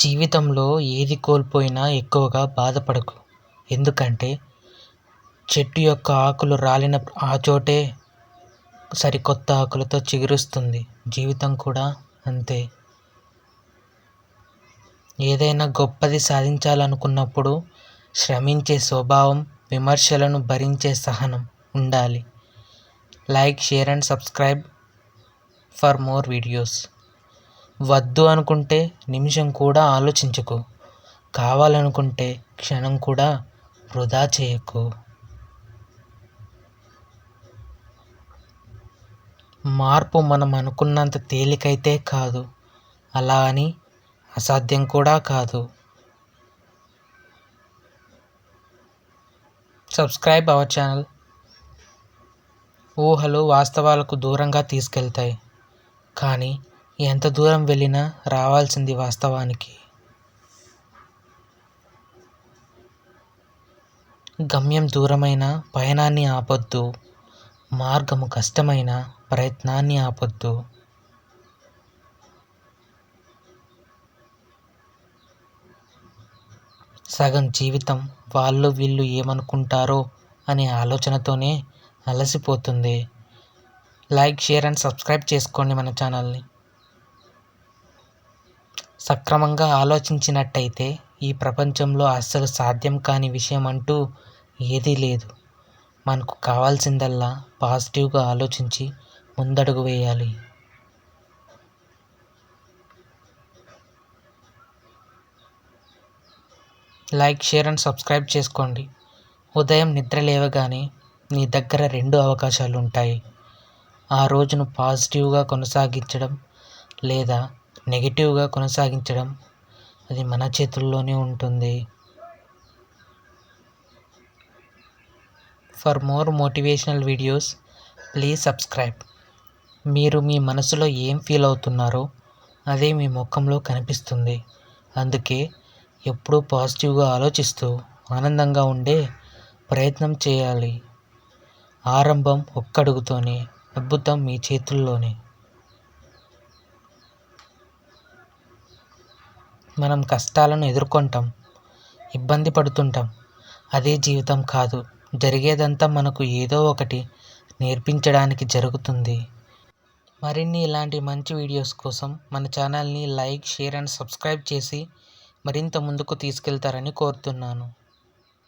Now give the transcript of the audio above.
జీవితంలో ఏది కోల్పోయినా ఎక్కువగా బాధపడకు. ఎందుకంటే చెట్టు యొక్క ఆకులు రాలిన ఆ చోటే సరికొత్త ఆకులతో చిగురిస్తుంది. జీవితం కూడా అంతే. ఏదైనా గొప్పది సాధించాలనుకున్నప్పుడు శ్రమించే స్వభావం, విమర్శలను భరించే సహనం ఉండాలి. Like, share and subscribe for more videos. వద్దు అనుకుంటే నిమిషం కూడా ఆలోచించకు. కావాలనుకుంటే క్షణం కూడా వృధా చేయకు. మార్పు మనం అనుకున్నంత తేలికైతే కాదు, అలా అని అసాధ్యం కూడా కాదు. Subscribe our channel. ఊహలు వాస్తవాలకు దూరంగా తీసుకెళ్తాయి, కానీ ఎంత దూరం వెళ్ళినా రావాల్సింది వాస్తవానికి. గమ్యం దూరమైన పయనాన్ని ఆపొద్దు, మార్గము కష్టమైన ప్రయత్నాన్ని ఆపొద్దు. సగం జీవితం వాళ్ళు వీళ్ళు ఏమనుకుంటారో అనే ఆలోచనతోనే అలసిపోతుంది. లైక్, షేర్ అండ్ సబ్స్క్రైబ్ చేసుకోండి మన ఛానల్ని. సక్రమంగా ఆలోచించినట్టయితే ఈ ప్రపంచంలో అస్సలు సాధ్యం కాని విషయం అంటూ ఏదీ లేదు. మనకు కావాల్సిందల్లా పాజిటివ్గా ఆలోచించి ముందడుగు వేయాలి. లైక్, షేర్ అండ్ సబ్స్క్రైబ్ చేసుకోండి. ఉదయం నిద్ర లేవగానే నీ దగ్గర 2 అవకాశాలు ఉంటాయి. ఆ రోజును పాజిటివ్గా కొనసాగించడం లేదా నెగిటివ్గా కొనసాగించడం. అది మన చేతుల్లోనే ఉంటుంది. For more motivational videos please subscribe. మీరు మీ మనసులో ఏం ఫీల్ అవుతున్నారో అదే మీ ముఖంలో కనిపిస్తుంది. అందుకే ఎప్పుడూ పాజిటివ్గా ఆలోచిస్తూ ఆనందంగా ఉండే ప్రయత్నం చేయాలి. ఆరంభం ఒక్కడుగుతోనే, అద్భుతం మీ చేతుల్లోనే. మనం కష్టాలను ఎదుర్కొంటాం, ఇబ్బంది పడుతుంటాం. అదే జీవితం కాదు. జరిగేదంతా మనకు ఏదో ఒకటి నేర్పించడానికి జరుగుతుంది. మరిన్ని ఇలాంటి మంచి వీడియోస్ కోసం మన ఛానల్ని లైక్, షేర్ అండ్ సబ్స్క్రైబ్ చేసి మరింత ముందుకు తీసుకెళ్తారని కోరుతున్నాను.